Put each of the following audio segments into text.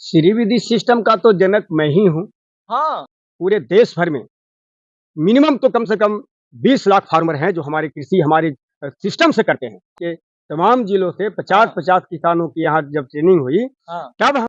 श्री विधि system का तो जनक मैं ही हूँ। हाँ, पूरे देश भर में मिनिमम तो कम से कम 20 लाख फार्मर हैं जो हमारी कृषि हमारे सिस्टम से करते हैं। ये तमाम जिलों से 50-50 किसानों की यहाँ जब ट्रेनिंग हुई हाँ। तब हम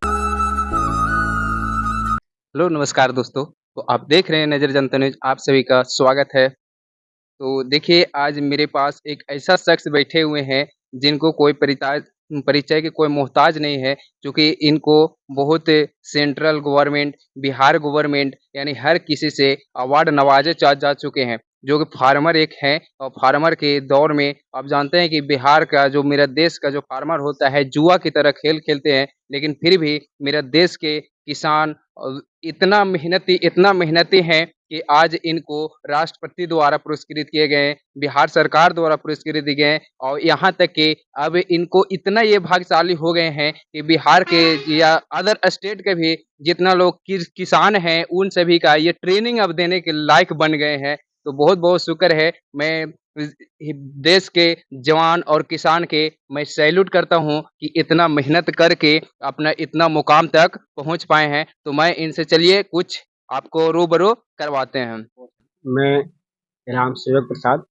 हेलो नमस्कार दोस्तों। तो आप देख रहे हैं नजर जनता न्यूज, आप सभी का स्वागत है। तो देखिए आज मेरे पास एक ऐसा शख्स बैठे हुए हैं जिनको कोई परिचय के कोई मोहताज नहीं है, क्योंकि इनको बहुत सेंट्रल गवर्नमेंट, बिहार गवर्नमेंट यानी हर किसी से अवार्ड नवाजे जा चुके हैं, जो कि फार्मर एक हैं। और फार्मर के दौर में आप जानते हैं कि बिहार का जो मेरा देश का जो फार्मर होता है जुआ की तरह खेल खेलते हैं, लेकिन फिर भी मेरा देश के किसान इतना मेहनती हैं कि आज इनको राष्ट्रपति द्वारा पुरस्कृत किए गए, बिहार सरकार द्वारा पुरस्कृत दिए गए। और यहाँ तक कि अब इनको इतना ये भाग्यशाली हो गए हैं कि बिहार के या अदर स्टेट के भी जितना लोग किसान हैं उन सभी का ये ट्रेनिंग अब देने के लायक बन गए हैं। तो बहुत बहुत शुक्र है। मैं देश के जवान और किसान के मैं सैल्यूट करता हूं कि इतना मेहनत करके अपना इतना मुकाम तक पहुंच पाए हैं। तो मैं इनसे चलिए कुछ आपको रूबरू करवाते हैं। मैं राम सेवक प्रसाद,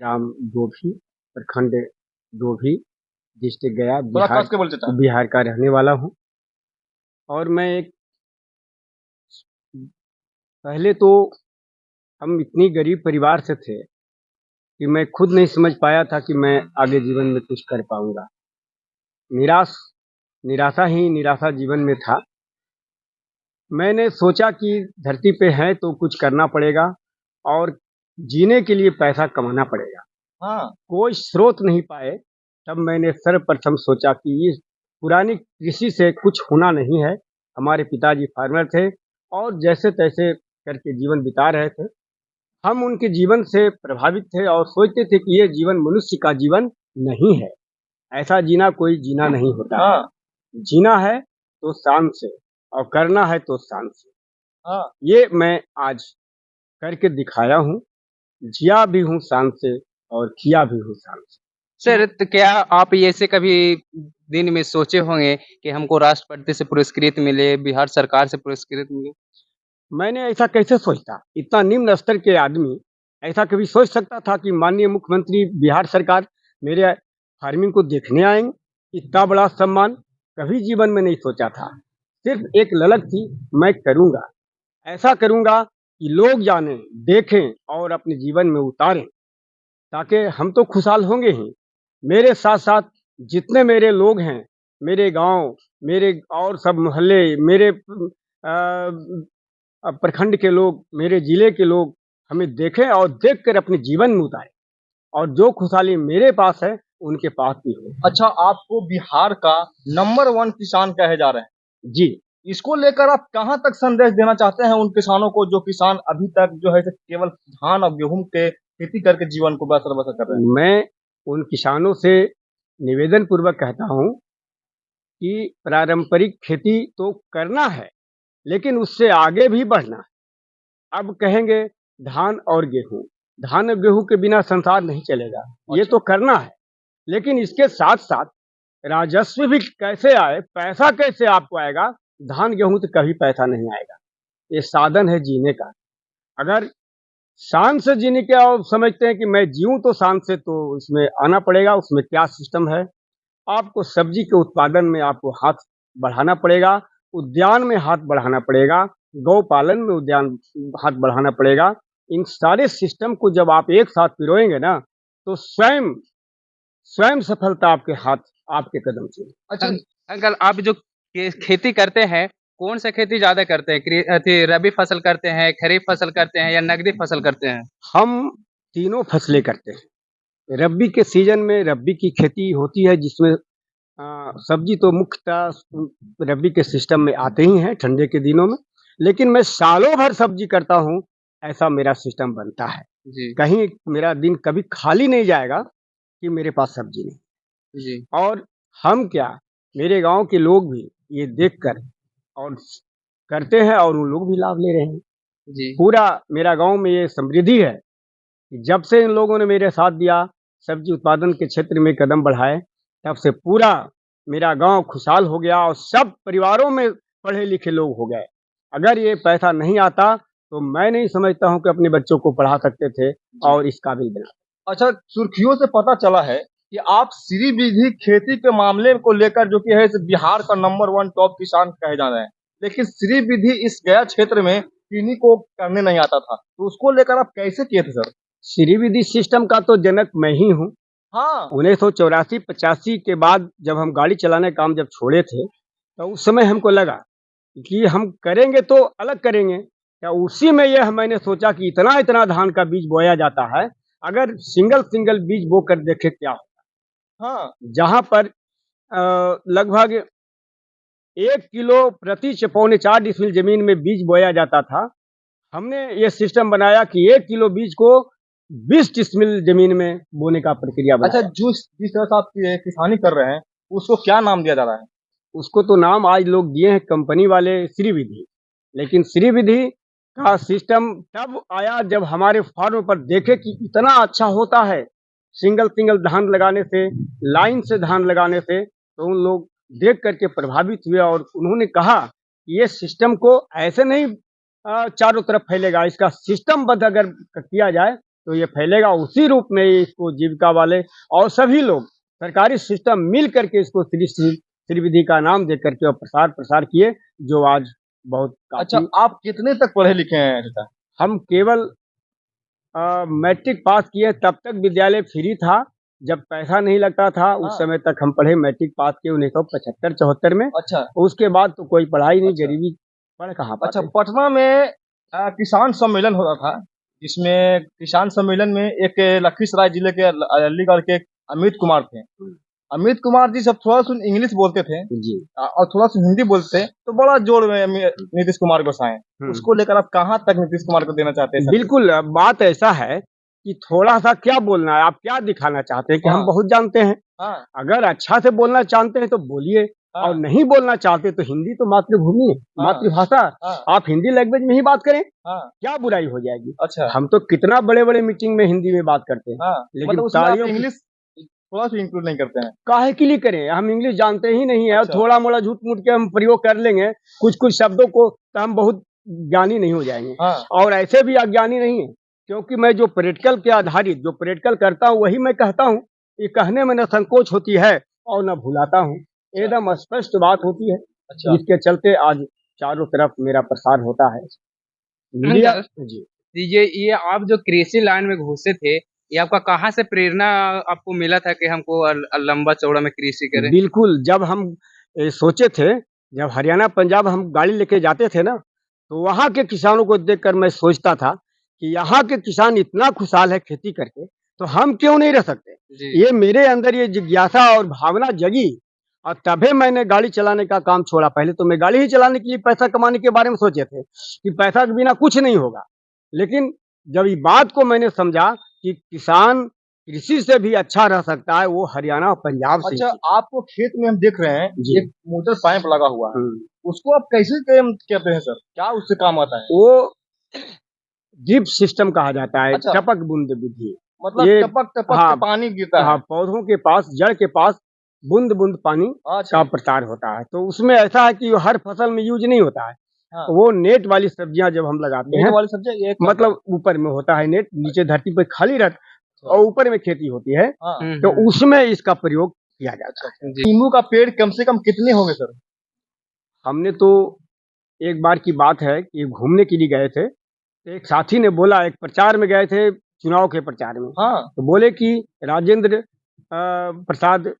ग्राम डोभी, प्रखंड डोभी, डिस्ट्रिक्ट गया, थोड़ा कस के बोल चाचा। बिहार का रहने वाला हूँ। और मैं एक पहले तो हम इतनी गरीब परिवार से थे कि मैं खुद नहीं समझ पाया था कि मैं आगे जीवन में कुछ कर पाऊंगा। निराशा जीवन में था। मैंने सोचा कि धरती पे है तो कुछ करना पड़ेगा और जीने के लिए पैसा कमाना पड़ेगा। हाँ, कोई स्रोत नहीं पाए, तब मैंने सर्वप्रथम सोचा कि इस पुरानी कृषि से कुछ होना नहीं है। हमारे पिताजी फार्मर थे और जैसे तैसे करके जीवन बिता रहे थे। हम उनके जीवन से प्रभावित थे और सोचते थे कि ये जीवन मनुष्य का जीवन नहीं है। ऐसा जीना कोई जीना नहीं होता। हाँ, जीना है तो शान से और करना है तो शान से। हाँ। ये मैं आज करके दिखाया हूँ। जिया भी हूँ शान से और किया भी हूँ शान से। सर, तो क्या आप ऐसे कभी दिन में सोचे होंगे कि हमको राष्ट्रपति से पुरस्कृत मिले, बिहार सरकार से पुरस्कृत मिले? मैंने ऐसा कैसे सोचता? इतना निम्न स्तर के आदमी ऐसा कभी सोच सकता था कि माननीय मुख्यमंत्री बिहार सरकार मेरे फार्मिंग को देखने आएंगे? इतना बड़ा सम्मान कभी जीवन में नहीं सोचा था। सिर्फ एक ललक थी, मैं करूंगा, ऐसा करूंगा कि लोग जानें, देखें और अपने जीवन में उतारें, ताकि हम तो खुशहाल होंगे ही, मेरे साथ साथ जितने मेरे लोग हैं, मेरे गांव, मेरे और सब मोहल्ले, मेरे प्रखंड के लोग, मेरे जिले के लोग हमें देखें और देखकर अपने जीवन में उतारें और जो खुशहाली मेरे पास है उनके पास भी हो। अच्छा, आपको बिहार का नंबर 1 किसान कहे जा रहे हैं। जी, इसको लेकर आप कहाँ तक संदेश देना चाहते हैं उन किसानों को जो किसान अभी तक जो है केवल धान और गेहूं के खेती करके जीवन को बसर कर रहे हैं? मैं उन किसानों से निवेदन पूर्वक कहता हूँ कि पारंपरिक खेती तो करना है, लेकिन उससे आगे भी बढ़ना है। अब कहेंगे धान और गेहूं, धान और गेहूं के बिना संसार नहीं चलेगा। ये तो करना है, लेकिन इसके साथ साथ राजस्व भी कैसे आए, पैसा कैसे आपको आएगा? धान गेहूं तो कभी पैसा नहीं आएगा। ये साधन है जीने का। अगर शान से जीने के आप समझते हैं कि मैं जीऊं तो शान से, तो इसमें आना पड़ेगा। उसमें क्या सिस्टम है? आपको सब्जी के उत्पादन में आपको हाथ बढ़ाना पड़ेगा, उद्यान में हाथ बढ़ाना पड़ेगा, गौ पालन में उद्यान हाथ बढ़ाना पड़ेगा। इन सारे सिस्टम को जब आप एक साथ पिरोएंगे ना, तो स्वयं स्वयं सफलता आपके हाथ, आपके कदम से। अच्छा, अंकल, आप जो खेती करते हैं, कौन सा खेती ज्यादा करते हैं? रबी फसल करते हैं, खरीफ फसल करते हैं या नकदी फसल करते हैं? हम तीनों फसलें करते हैं। रबी के सीजन में रबी की खेती होती है, जिसमें सब्जी तो मुख्यतः रबी के सिस्टम में आते ही हैं ठंडे के दिनों में, लेकिन मैं सालों भर सब्जी करता हूँ। ऐसा मेरा सिस्टम बनता है। जी कहीं मेरा दिन कभी खाली नहीं जाएगा कि मेरे पास सब्जी नहीं। जी। और हम क्या, मेरे गांव के लोग भी ये देखकर और करते हैं और उन लोग भी लाभ ले रहे हैं। जी पूरा मेरा गांव में ये समृद्धि है कि जब से इन लोगों ने मेरे साथ दिया, सब्जी उत्पादन के क्षेत्र में कदम बढ़ाए, तब से पूरा मेरा गांव खुशहाल हो गया और सब परिवारों में पढ़े लिखे लोग हो गए। अगर ये पैसा नहीं आता तो मैं नहीं समझता हूं कि अपने बच्चों को पढ़ा सकते थे और इस काबिल बना। अच्छा, सुर्खियों से पता चला है कि आप श्री विधि खेती के मामले को लेकर जो कि है इस बिहार का नंबर 1 टॉप किसान कहे जा रहे हैं, लेकिन श्री विधि इस गया क्षेत्र में किन्हीं को करने नहीं आता था, तो उसको लेकर आप कैसे किए थे सर? श्री विधि सिस्टम का तो जनक मैं ही हूँ। हाँ। 1984-85 के बाद जब हम गाड़ी चलाने का काम जब छोड़े थे, तो उस समय हमको लगा कि हम करेंगे तो अलग करेंगे। क्या उसी में यह मैंने सोचा कि इतना-इतना धान का बीज बोया जाता है, अगर सिंगल-सिंगल बीज बो कर देखें क्या होगा। हाँ। जहाँ पर लगभग 1 किलो प्रति 4.25 डिसमिल ज़मीन में बीज बोया जाता था। हमने ये सिस्टम बनाया कि 1 किलो बीज को 20 डिसमिल ज़मीन में बोने का प्रक्रिया अच्छा, बनाया। जिस तरह से आप ये किसानी कर रहे हैं, उसको क्या नाम दिया जा रहा है? उसको तो नाम आज लोग दिए हैं कंपनी वाले श्री विधि, लेकिन श्री विधि का सिस्टम तब आया जब हमारे फार्म पर देखे कि इतना अच्छा होता है सिंगल धान लगाने से, लाइन से धान लगाने से, तो उन लोग देख करके प्रभावित हुए और उन्होंने कहा कि ये सिस्टम को ऐसे नहीं चारों तरफ फैलेगा, इसका सिस्टमबद्ध अगर किया जाए तो ये फैलेगा। उसी रूप में इसको जीविका वाले और सभी लोग सरकारी सिस्टम मिल करके इसको श्री विधि का नाम दे करके और प्रसार किए, जो आज बहुत अच्छा, आप कितने तक पढ़े लिखे हैं चाचा? हम केवल मैट्रिक पास किए, तब तक विद्यालय फ्री था, जब पैसा नहीं लगता था उस हाँ। समय तक हम पढ़े। मैट्रिक पास किए 1975-74 में। अच्छा। उसके बाद तो कोई पढ़ाई नहीं, अच्छा। गरीबी पढ़ कहाँ अच्छा, पाते। पटना में किसान सम्मेलन हो रहा था, जिसमें किसान सम्मेलन में एक लखीसराय जिले के अलीगढ़ के अमित कुमार थे। अमित कुमार जी जब थोड़ा सा इंग्लिश बोलते थे जी। और थोड़ा सा हिंदी बोलते थे, तो बड़ा जोर में नीतीश कुमार को हंसाए। उसको लेकर आप कहाँ तक नीतीश कुमार को देना चाहते हैं? बिल्कुल, बात ऐसा है कि थोड़ा सा क्या बोलना है, आप क्या दिखाना चाहते हैं कि हम बहुत जानते हैं। अगर अच्छा से बोलना चाहते हैं तो बोलिए, और नहीं बोलना चाहते तो हिंदी तो मातृभूमि है, मातृभाषा, आप हिंदी लैंग्वेज में ही बात करें, क्या बुराई हो जाएगी। अच्छा। हम तो कितना बड़े-बड़े मीटिंग में हिंदी में बात करते हैं, लेकिन मतलब तालियों इंग्लिश थोड़ा सा इंक्लूड नहीं करते हैं। काहे के लिए करें, हम इंग्लिश जानते ही नहीं है। अच्छा। और थोड़ा मोड़ा झूठ मूठ के हम प्रयोग कर लेंगे कुछ शब्दों को, तो हम बहुत ज्ञानी नहीं हो जाएंगे। और ऐसे भी अज्ञानी नहीं है, क्योंकि मैं जो प्रैक्टिकल के आधारित जो प्रैक्टिकल करता हूँ वही मैं कहता हूँ। ये कहने में न संकोच होती है और न भुलाता हूँ, एकदम स्पष्ट बात होती है। अच्छा। जिसके चलते आज चारों तरफ मेरा प्रसार होता है। मीडिया जी। ये आप जो कृषि लाइन में घुसे थे, ये आपका कहाँ से प्रेरणा आपको मिला था कि हमको लंबा चौड़ा में कृषि करें? बिल्कुल, जब हम सोचे थे, जब हरियाणा पंजाब हम गाड़ी लेके जाते थे ना, तो वहाँ के किसानों को देखकर मैं सोचता था कि यहाँ के किसान इतना खुशहाल है खेती करके, तो हम क्यों नहीं रह सकते। ये मेरे अंदर ये जिज्ञासा और भावना जगी, और तभी मैंने गाड़ी चलाने का काम छोड़ा। पहले तो मैं गाड़ी ही चलाने के लिए पैसा कमाने के बारे में सोचे थे कि पैसा के बिना कुछ नहीं होगा, लेकिन जब इस बात को मैंने समझा कि किसान कृषि से भी अच्छा रह सकता है, वो हरियाणा और पंजाब से। अच्छा, आपको खेत में हम देख रहे हैं एक मोटर पाइप लगा हुआ है, उसको आप कैसे कहते हैं सर? क्या उससे काम आता है? वो ड्रिप सिस्टम कहा जाता है। अच्छा। टपक बूंद विधि, मतलब टपक के पानी गिरता है। पौधों के पास, जड़ के पास बूंद बूंद पानी का प्रसार होता है। तो उसमें ऐसा है कि हर फसल में यूज नहीं होता है। वो नेट वाली सब्जियां जब हम लगाते हैं, वाली सब्जियां मतलब ऊपर में होता है नेट, नीचे धरती पर खाली रहता और ऊपर में खेती होती है, तो उसमें इसका प्रयोग किया जाता है। नींबू का पेड़ कम से कम कितने होंगे सर? हमने तो एक बार की बात है कि घूमने के लिए गए थे, तो एक साथी ने बोला, एक प्रचार में गए थे, चुनाव के प्रचार में, तो बोले कि राजेंद्र प्रसाद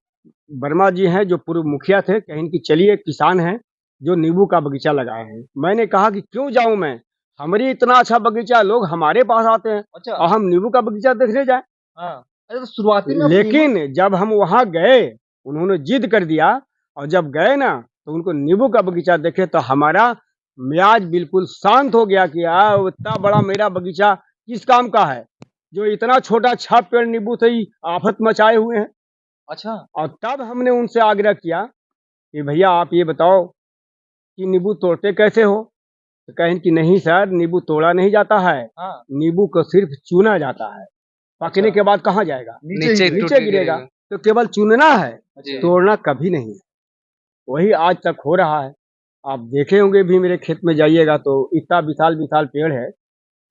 वर्मा जी हैं जो पूर्व मुखिया थे, कहीं कि चलिए किसान हैं जो नींबू का बगीचा लगाए हैं। मैंने कहा कि क्यों जाऊं मैं, हमारी इतना अच्छा बगीचा, लोग हमारे पास आते हैं। अच्छा। और हम नींबू का बगीचा देखने जाए। अरे तो शुरुआती में लेकिन जब हम वहां गए, उन्होंने जिद कर दिया, और जब गए ना तो उनको नींबू का बगीचा देखे तो हमारा मियाज बिल्कुल शांत हो गया कि इतना बड़ा मेरा बगीचा किस काम का है, जो इतना छोटा 6 पेड़ नींबू से ही आफत मचाए हुए हैं। अच्छा। और तब हमने उनसे आग्रह किया कि भैया आप ये बताओ कि नींबू तोड़ते कैसे हो। तो कहें कि नहीं सर, नींबू तोड़ा नहीं जाता है, नींबू को सिर्फ चुना जाता है। पकने के बाद कहाँ जाएगा, नीचे गिरेगा। तो केवल चुनना है, तोड़ना कभी नहीं। वही आज तक हो रहा है। आप देखे होंगे भी, मेरे खेत में जाइएगा तो इतना विशाल विशाल पेड़ है,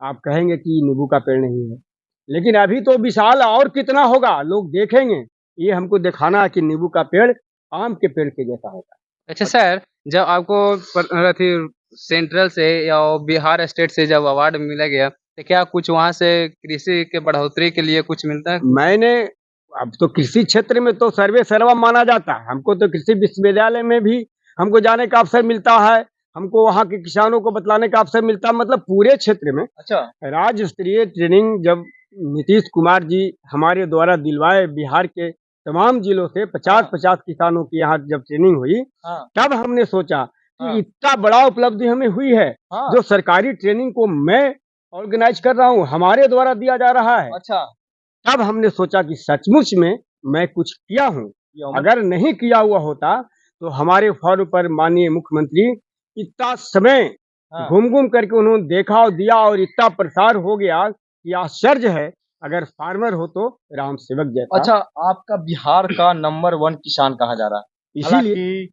आप कहेंगे कि नींबू का पेड़ नहीं है, लेकिन अभी तो विशाल और कितना होगा, लोग देखेंगे। ये हमको दिखाना है कि नींबू का पेड़ आम के पेड़ के जैसा होगा। अच्छा सर, जब आपको अथी सेंट्रल से या बिहार स्टेट से जब अवार्ड मिला गया, तो क्या कुछ वहाँ से कृषि के बढ़ोतरी के लिए कुछ मिलता है? मैंने अब तो कृषि क्षेत्र में तो सर्वे सर्वा माना जाता है। हमको तो कृषि विश्वविद्यालय में भी हमको जाने का अवसर मिलता है, हमको वहाँ के किसानों को बतलाने का अवसर मिलता है, मतलब पूरे क्षेत्र में। अच्छा। राज्य स्तरीय ट्रेनिंग जब नीतीश कुमार जी हमारे द्वारा दिलवाए, बिहार के तमाम जिलों से 50-50 किसानों की यहाँ जब ट्रेनिंग हुई, तब हमने सोचा कि इतना बड़ा उपलब्धि हमें हुई है, जो सरकारी ट्रेनिंग को मैं ऑर्गेनाइज कर रहा हूँ, हमारे द्वारा दिया जा रहा है। अच्छा। तब हमने सोचा कि सचमुच में मैं कुछ किया हूँ। अगर नहीं किया हुआ होता तो हमारे फॉर्म पर माननीय मुख्यमंत्री इतना समय घूम घूम करके उन्होंने देखा और दिया, और इतना प्रसार हो गया कि आश्चर्य है। अगर फार्मर हो तो राम सेवक जैसा। अच्छा, आपका बिहार का नंबर 1 किसान कहा जा रहा है, इसीलिए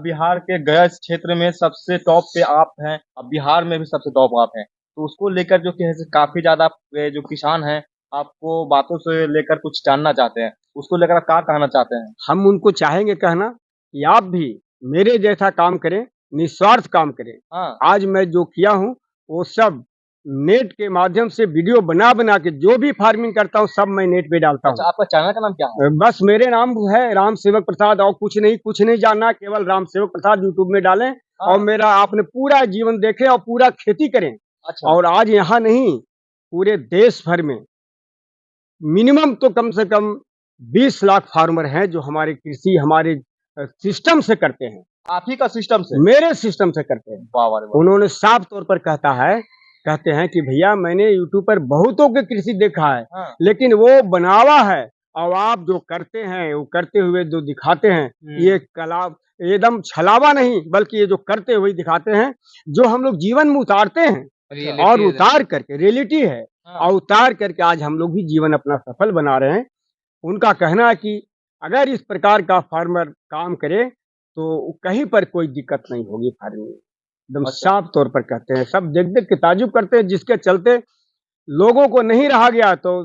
बिहार के गया क्षेत्र में सबसे टॉप पे आप हैं, अब बिहार में भी सबसे टॉप आप हैं, तो उसको लेकर जो कि है काफी ज्यादा जो किसान हैं आपको बातों से लेकर कुछ जानना चाहते हैं, उसको लेकर आप क्या कहना चाहते हैं? हम उनको चाहेंगे कहना कि आप भी मेरे जैसा काम करें, निस्वार्थ काम करें। आज मैं जो किया हूँ वो सब नेट के माध्यम से वीडियो बना बना के जो भी फार्मिंग करता हूँ सब मैं नेट पे डालता हूँ। अच्छा, आपका चैनल का नाम क्या है? बस मेरे नाम है राम सेवक प्रसाद, और कुछ नहीं जानना, केवल राम सेवक प्रसाद यूट्यूब में डालें और मेरा आपने पूरा जीवन देखें और पूरा खेती करें। अच्छा। और आज यहाँ नहीं, पूरे देश भर में मिनिमम तो कम से कम 20 लाख फार्मर हैं जो हमारे कृषि हमारे सिस्टम से करते हैं। आप ही का सिस्टम से? मेरे सिस्टम से करते हैं। वाह वाह वाह। उन्होंने साफ तौर पर कहते हैं कि भैया मैंने यूट्यूब पर बहुतों के कृषि देखा है, लेकिन वो बनावा है, और आप जो करते हैं वो करते हुए जो दिखाते हैं, ये कला एकदम छलावा नहीं, बल्कि ये जो करते हुए दिखाते हैं, जो हम लोग जीवन में उतारते हैं और उतार करके रियलिटी है, और उतार करके आज हम लोग भी जीवन अपना सफल बना रहे हैं। उनका कहना है कि अगर इस प्रकार का फार्मर काम करे तो कहीं पर कोई दिक्कत नहीं होगी फार्मिंग में। एकदम साफ तौर पर कहते हैं, सब देख देख के ताजुब करते हैं, जिसके चलते लोगों को नहीं रहा गया। तो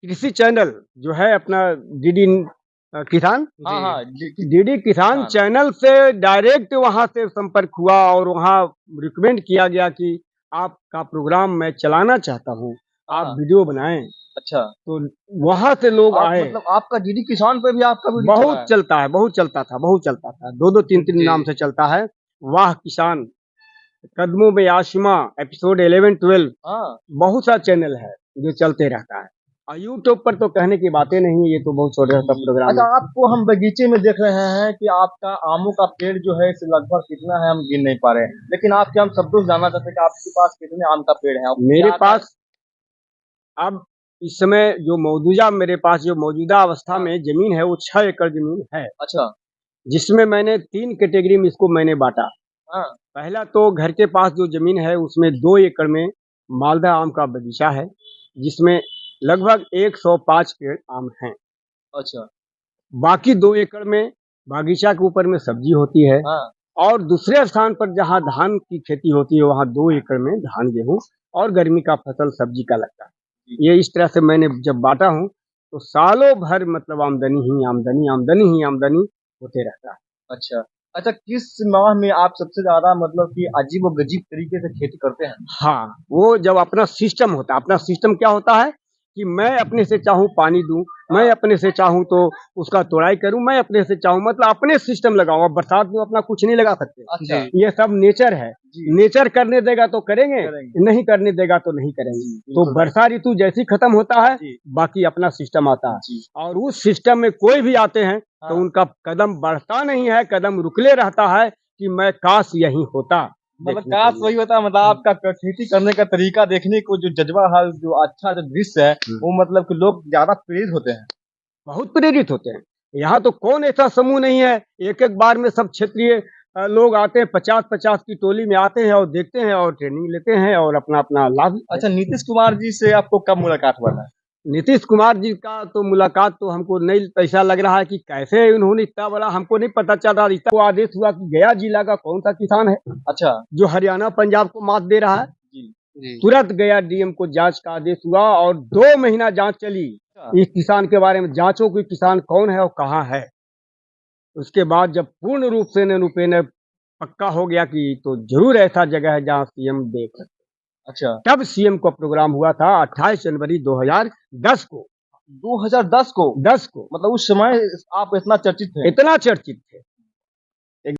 कृषि चैनल जो है अपना डीडी किसान, डीडी किसान चैनल से डायरेक्ट वहां से संपर्क हुआ और वहां रिकमेंड किया गया कि आपका प्रोग्राम मैं चलाना चाहता हूं, आप वीडियो बनाएं। अच्छा, तो वहां से लोग आए। मतलब आपका डीडी किसान पे भी आपका वीडियो बहुत चलता है, बहुत चलता था, 2-2 3-3 नाम से चलता है। वाह किसान, कदमों में आशिमा, एपिसोड 11-12, बहुत सा चैनल है जो चलते रहता है। और यूट्यूब पर तो कहने की बातें नहीं, ये तो बहुत छोटा सा प्रोग्राम है। अच्छा, आपको हम बगीचे में देख रहे हैं कि आपका आमों का पेड़ जो है लगभग कितना है हम गिन नहीं पा रहे हैं, लेकिन आपके हम सब कुछ जानना चाहते हैं कि आपके पास कितने आम का पेड़ है? मेरे पास अब इस समय जो मेरे पास जो मौजूदा अवस्था में जमीन है वो 6 एकड़ जमीन है। अच्छा। जिसमें मैंने 3 कैटेगरी में इसको मैंने बांटा। पहला तो घर के पास जो जमीन है उसमें 2 एकड़ में मालदा आम का बगीचा है, जिसमें लगभग 105 पेड़ आम हैं। अच्छा। बाकी 2 एकड़ में बागीचा के ऊपर में सब्जी होती है, और दूसरे स्थान पर जहाँ धान की खेती होती है वहाँ 2 एकड़ में धान, गेहूँ और गर्मी का फसल सब्जी का लगता है। ये इस तरह से मैंने जब बांटा हूँ तो सालों भर मतलब आमदनी ही आमदनी होते रहता है। अच्छा अच्छा, किस माह में आप सबसे ज्यादा मतलब कि अजीब और गजीब तरीके से खेती करते हैं? हाँ, वो जब अपना सिस्टम होता है। अपना सिस्टम क्या होता है कि मैं अपने से चाहूँ पानी दूं, मैं अपने से चाहूँ तो उसका तोड़ाई करूं, मैं अपने से चाहूँ मतलब अपने सिस्टम लगाऊं। अब बरसात में अपना कुछ नहीं लगा सकते। अच्छा। ये सब नेचर है, नेचर करने देगा तो करेंगे, नहीं करने देगा तो नहीं करेंगे। तो वर्षा ऋतु जैसी खत्म होता है, बाकी अपना सिस्टम आता है, और उस सिस्टम में कोई भी आते हैं तो उनका कदम बढ़ता नहीं है, कदम रुकले रहता है कि मैं काश यही होता। मतलब काश वही होता, मतलब आपका खेती करने का तरीका देखने को जो जज्बा है, जो अच्छा जो दृश्य है, वो मतलब कि लोग ज्यादा प्रेरित होते हैं, बहुत प्रेरित होते हैं। यहाँ तो कौन ऐसा समूह नहीं है, एक एक बार में सब क्षेत्रीय लोग आते हैं, 50-50 की टोली में आते हैं और देखते हैं और ट्रेनिंग लेते हैं और अपना अपना लाभ। अच्छा, नीतीश कुमार जी से आपको कब मुलाकात हुआ था? नीतीश कुमार जी का तो मुलाकात तो हमको नहीं ऐसा लग रहा है कि कैसे उन्होंने इतना बड़ा हमको नहीं पता चल रहा इतना वो आदेश हुआ कि गया जिला का कौन सा किसान है अच्छा जो हरियाणा पंजाब को मात दे रहा है। जी जी तुरंत गया डीएम को जांच का आदेश हुआ और 2 महीना जांच चली अच्छा इस किसान के बारे में जांचो कि किसान कौन है और कहाँ है। उसके बाद जब पूर्ण रूप से निरूपण पक्का हो गया कि तो जरूर ऐसा जगह है जहाँ सीएम देख सकते। अच्छा तब सीएम का प्रोग्राम हुआ था 28 जनवरी 2010 को 2010 को 10 को मतलब उस समय आप इतना चर्चित थे। इतना चर्चित थे